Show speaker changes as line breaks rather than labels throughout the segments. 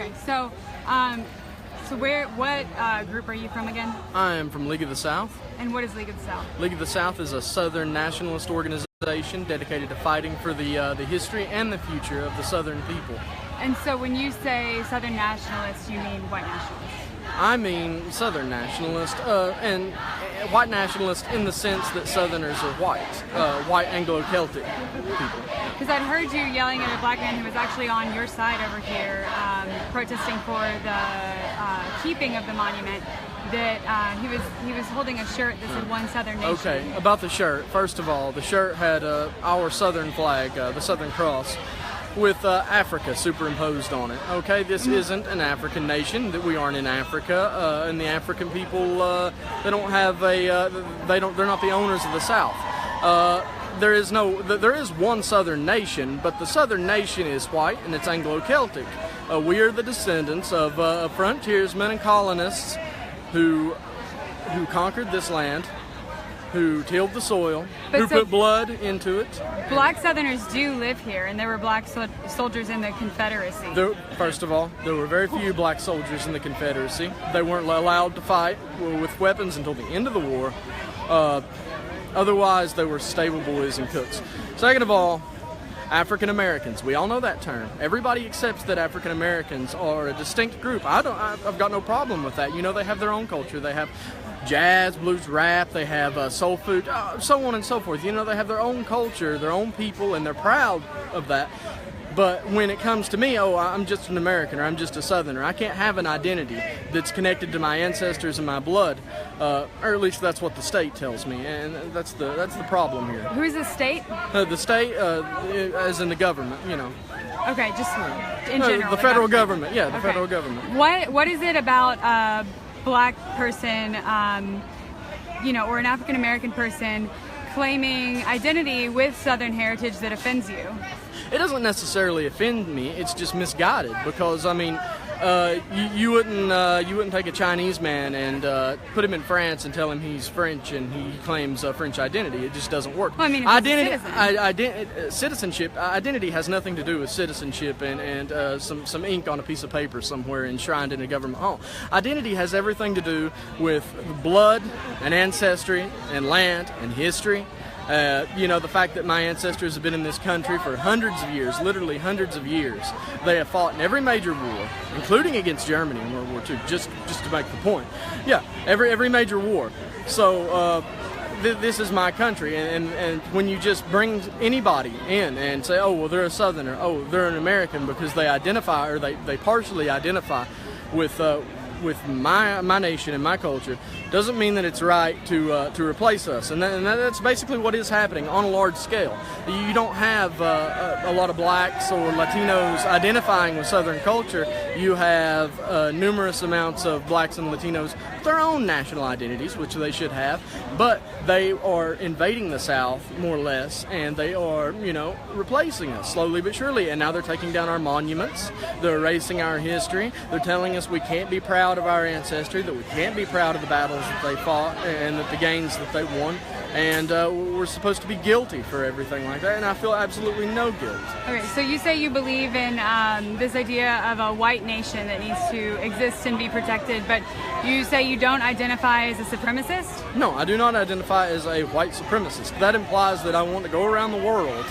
Okay, what group are you from again?
I am from League of the South.
And what is League of the South?
League of the South is a Southern nationalist organization dedicated to fighting for the history and the future of the Southern people.
And so when you say Southern nationalists, you mean white nationalists?
I mean Southern nationalist, and white nationalist in the sense that Southerners are white Anglo-Celtic people.
Because I'd heard you yelling at a black man who was actually on your side over here, protesting for the keeping of the monument. That he was holding a shirt that said "One Southern Nation."
Okay, about the shirt. First of all, the shirt had our Southern flag, the Southern Cross, with Africa superimposed on it. Okay, this isn't an African nation. That we aren't in Africa, and the African people they don't have a they're not the owners of the South. There is one Southern nation, but the Southern nation is white and it's Anglo-Celtic. We are the descendants of frontiersmen and colonists who conquered this land, who tilled the soil, who put blood into it.
Black Southerners do live here, and there were black soldiers in the Confederacy.
First of all, there were very few black soldiers in the Confederacy. They weren't allowed to fight with weapons until the end of the war. Otherwise, they were stable boys and cooks. Second of all, African Americans. We all know that term. Everybody accepts that African Americans are a distinct group. I've got no problem with that. You know, they have their own culture. They have jazz, blues, rap. They have soul food, so on and so forth. You know, they have their own culture, their own people, and they're proud of that. But when it comes to me, I'm just an American or I'm just a Southerner. I can't have an identity that's connected to my ancestors and my blood, or at least that's what the state tells me, and that's the problem here.
Who's the state?
The state, as in the government, you know.
Okay, just in general.
The federal government, yeah, the federal government.
What is it about a black person, or an African American person claiming identity with Southern heritage that offends you?
It doesn't necessarily offend me. It's just misguided because you wouldn't take a Chinese man and put him in France and tell him he's French and he claims French identity. It just doesn't work.
Well, I mean,
citizenship identity has nothing to do with citizenship and some ink on a piece of paper somewhere enshrined in a government hall. Identity has everything to do with blood and ancestry and land and history. The fact that my ancestors have been in this country for hundreds of years, literally hundreds of years. They have fought in every major war, including against Germany in World War II, just to make the point. Yeah, every major war. So this is my country, and when you just bring anybody in and say, oh, well, they're a Southerner, oh, they're an American because they identify, or they partially identify with my nation and my culture, doesn't mean that it's right to replace us, and that's basically what is happening on a large scale. You don't have a lot of blacks or Latinos identifying with Southern culture. You have numerous amounts of blacks and Latinos with their own national identities, which they should have, but they are invading the South more or less, and they are, replacing us slowly but surely. And now they're taking down our monuments. They're erasing our history. They're telling us we can't be proud of our ancestry, that we can't be proud of the battles that they fought and the gains that they won, and we're supposed to be guilty for everything like that, and I feel absolutely no guilt.
Okay, so you say you believe in this idea of a white nation that needs to exist and be protected, but you say you don't identify as a supremacist?
No, I do not identify as a white supremacist. That implies that I want to go around the world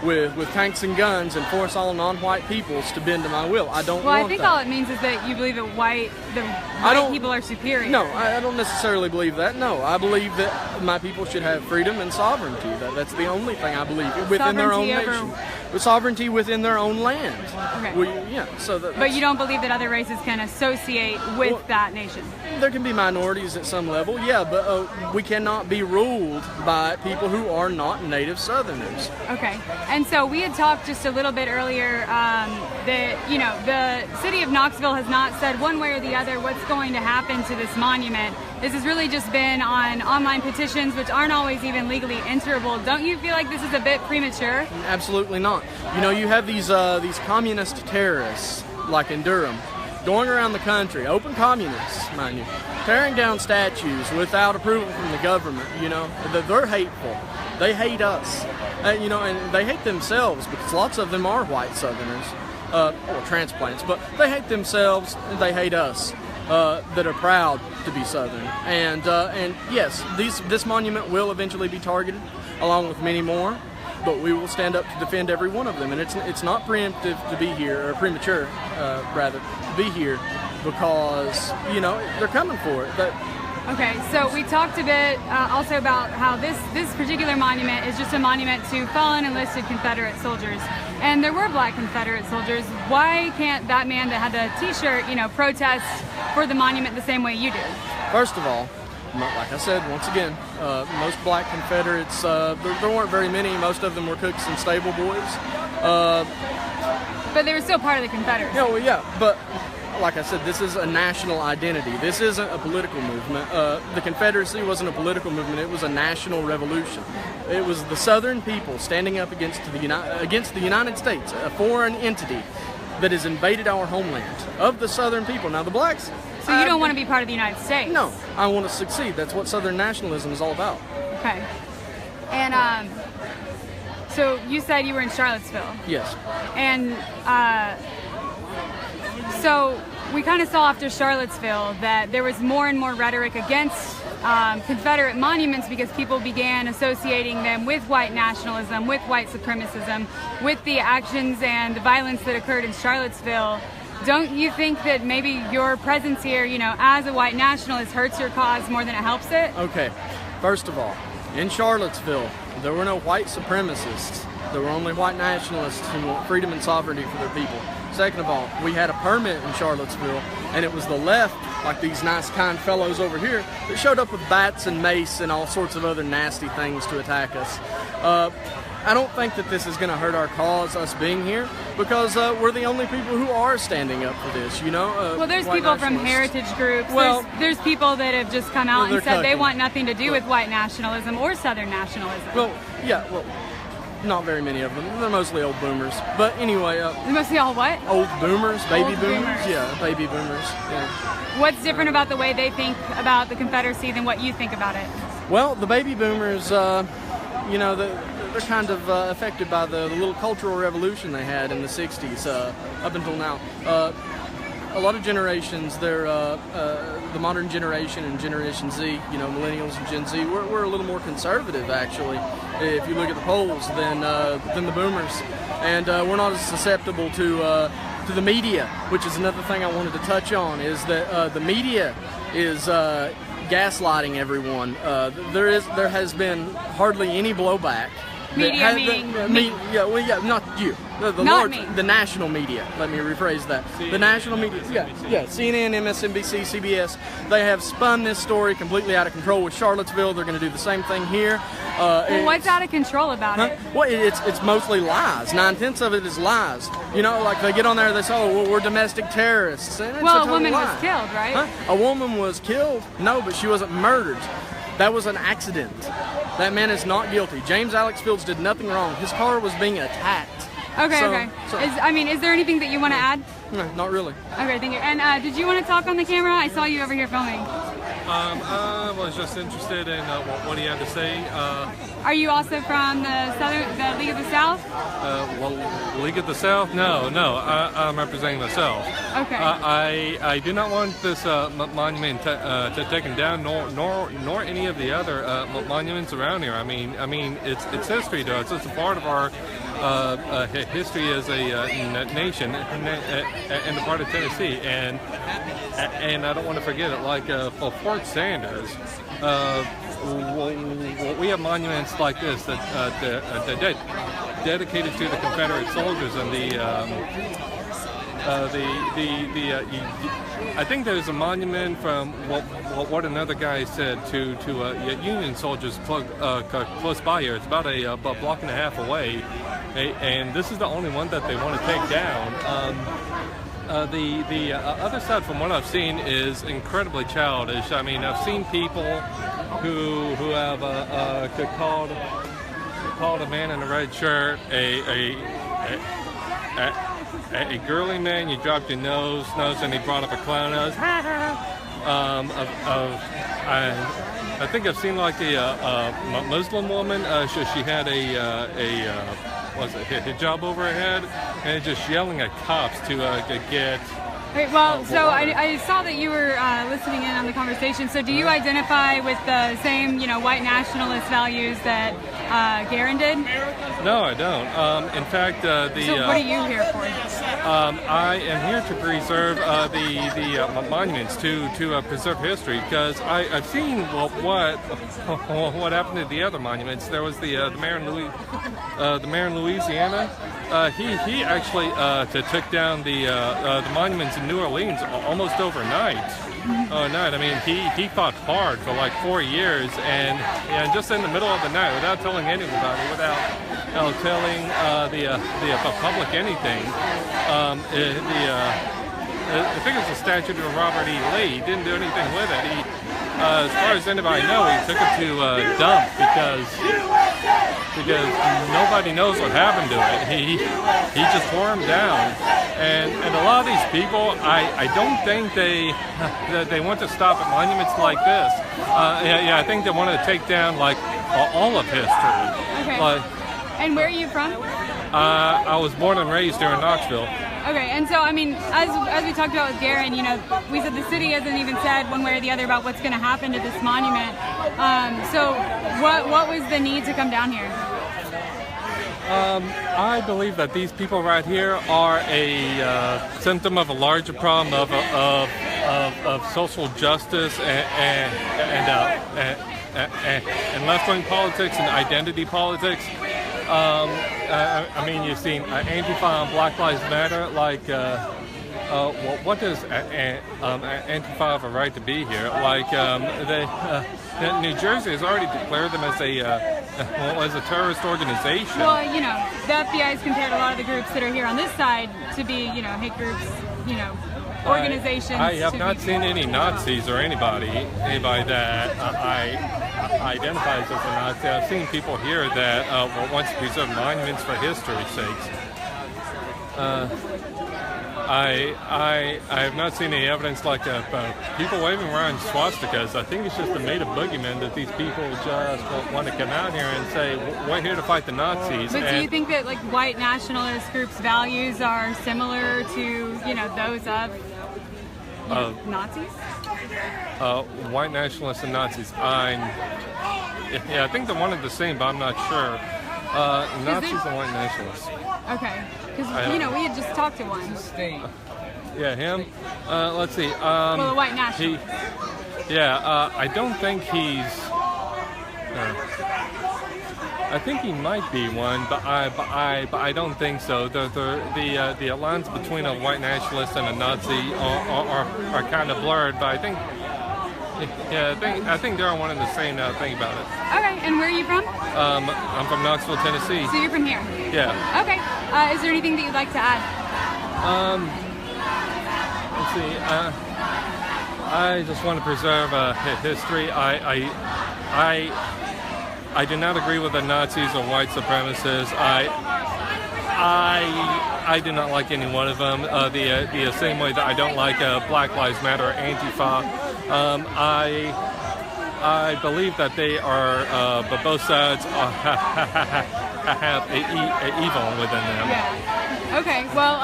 with tanks and guns and force all non-white peoples to bend to my will. I don't want that.
Well, I think all it means is that you believe that white people are superior.
No, I don't necessarily believe that. No, I believe that my people should have freedom and sovereignty. That's the only thing I believe within their own nation. Sovereignty within their own land.
Okay. But you don't believe that other races can associate with that nation?
There can be minorities at some level, yeah, but we cannot be ruled by people who are not native Southerners.
Okay. And so we had talked just a little bit earlier that, the city of Knoxville has not said one way or the other what's going to happen to this monument. This has really just been on online petitions, which aren't always even legally enterable. Don't you feel like this is a bit premature?
Absolutely not. You have these communist terrorists, like in Durham, going around the country, open communists, mind you, tearing down statues without approval from the government. They're hateful. They hate us. And they hate themselves because lots of them are white Southerners. or transplants, but they hate themselves and they hate us that are proud to be Southern. And yes, this monument will eventually be targeted, along with many more. But we will stand up to defend every one of them, and it's not preemptive to be here, or premature, rather, to be here, because they're coming for it.
Okay, so we talked a bit also about how this particular monument is just a monument to fallen enlisted Confederate soldiers, and there were Black Confederate soldiers. Why can't that man that had the T-shirt, protest for the monument the same way you do?
First of all, like I said, once again, most Black Confederates, there weren't very many. Most of them were cooks and stable boys.
But they were still part of the Confederacy.
Yeah, but like I said, this is a national identity. This isn't a political movement. The Confederacy wasn't a political movement. It was a national revolution. It was the Southern people standing up against the United States, a foreign entity that has invaded our homeland, of the Southern people. Now, the Blacks...
So you don't want to be part of the United States?
No, I want to succeed. That's what Southern nationalism is all about.
Okay. And so you said you were in Charlottesville.
Yes.
And so we kind of saw after Charlottesville that there was more and more rhetoric against Confederate monuments because people began associating them with white nationalism, with white supremacism, with the actions and the violence that occurred in Charlottesville. Don't you think that maybe your presence here, as a white nationalist hurts your cause more than it helps it?
Okay. First of all, in Charlottesville, there were no white supremacists. There were only white nationalists who want freedom and sovereignty for their people. Second of all, we had a permit in Charlottesville, and it was the left, like these nice, kind fellows over here, that showed up with bats and mace and all sorts of other nasty things to attack us. I don't think that this is going to hurt our cause, us being here, because we're the only people who are standing up for this,
Well, there's people from heritage groups.
Well,
there's people that have just come out and said they want nothing to do with white nationalism or Southern nationalism.
Well, not very many of them. They're mostly old boomers. But anyway...
They're mostly all what?
Old boomers, baby
Old
boomers. Yeah, baby boomers. Yeah.
What's different about the way they think about the Confederacy than what you think about it?
Well, the baby boomers, they're kind of affected by the little cultural revolution they had in the 60s up until now. A lot of generations, they're the modern generation and Generation Z, millennials and Gen Z, we're a little more conservative, actually, if you look at the polls, than the boomers. And we're not as susceptible to the media, which is another thing I wanted to touch on, is that the media is gaslighting everyone. There has been hardly any blowback.
Media meaning
not you. The national media. Let me rephrase that. CNN, the national media. CNN, MSNBC, CBS. They have spun this story completely out of control with Charlottesville. They're going to do the same thing here.
What's out of control about it?
Well, it's mostly lies. 9/10 of it is lies. Like they get on there, they say, we're domestic terrorists. And
a woman was killed, right?
Huh? A woman was killed? No, but she wasn't murdered. That was an accident. That man is not guilty. James Alex Fields did nothing wrong. His car was being attacked.
Okay. Is there anything that you want to add?
No, not really.
Okay, thank you. And did you want to talk on the camera? I saw you over here filming.
I was just interested in what he had to say.
Are you also from the League of the South?
League of the South? No. I'm representing the South.
Okay.
I do not want this monument taken down, nor any of the other monuments around here. I mean, it's history to us. It's a part of our history as a nation in the part of Tennessee, and I don't want to forget it. Like for Fort Sanders, we have monuments like this that dedicated to the Confederate soldiers and I think there's a monument from what another guy said to Union soldiers close by here. It's about a block and a half away, and this is the only one that they want to take down. The other side, from what I've seen, is incredibly childish. I mean, I've seen people who have called a man in a red shirt a girly man. You dropped your nose, and he brought up a clown nose. I think I've seen like a Muslim woman. She had a hijab over her head, and just yelling at cops to get.
Great. Well, so I saw that you were listening in on the conversation. So do you identify with the same, white nationalist values that Garen did?
No, I don't. In fact,
So what are you here for?
I am here to preserve the monuments to preserve history, because I've seen what happened to the other monuments. There was the mayor in Louisiana. He actually took down the monuments in New Orleans almost overnight. I mean, he fought hard for like 4 years, and just in the middle of the night, without telling anybody, without telling the public anything. I think it's a statue of Robert E. Lee. He didn't do anything with it. He, as far as anybody knows, he took it to dump because nobody knows what happened to it. He just tore him down, and a lot of these people, I don't think they want to stop at monuments like this. I think they want to take down like all of history.
Okay. And where are you from?
I was born and raised here in Knoxville.
Okay, and so I mean, as we talked about with Garen, we said the city hasn't even said one way or the other about what's going to happen to this monument. So what was the need to come down here?
I believe that these people right here are a symptom of a larger problem of social justice and left-wing politics and identity politics. I mean, you've seen Antifa and Black Lives Matter. Like, what does Antifa have a right to be here? Like, New Jersey has already declared them as a terrorist organization.
Well, the FBI has compared a lot of the groups that are here on this side to be, hate groups, organizations.
I have not seen any Nazis or anybody that identifies as a Nazi. I've seen people here that want to preserve monuments for history's sakes. I have not seen any evidence like people waving around swastikas. I think it's just a made-up boogeyman that these people just want to come out here and say, we're here to fight the Nazis.
But do you think that like white nationalist groups' values are similar to, those of Nazis?
White nationalists and Nazis. I think they're one and the same, but I'm not sure. Nazis and white nationalists.
Okay, because we had just talked to one.
Yeah, him. Let's see.
Well, a white nationalist.
I don't think he's. I think he might be one, but I don't think so. The lines between a white nationalist and a Nazi are kind of blurred, but I think. I think they're one and the same now. Think about it.
Okay, and where are you from?
I'm from Knoxville, Tennessee.
So you're from here?
Yeah.
Okay. Is there anything that you'd like to add?
Let's see. I just want to preserve history. I do not agree with the Nazis or white supremacists. I do not like any one of them. The same way that I don't like Black Lives Matter or Antifa. I believe that they are, but both sides have evil within them.
Yeah. Okay. Well,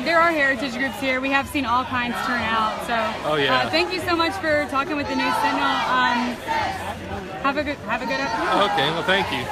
there are heritage groups here. We have seen all kinds turn out. So. Thank you so much for talking with the News Sentinel. Have a good afternoon.
Okay. Well, thank you.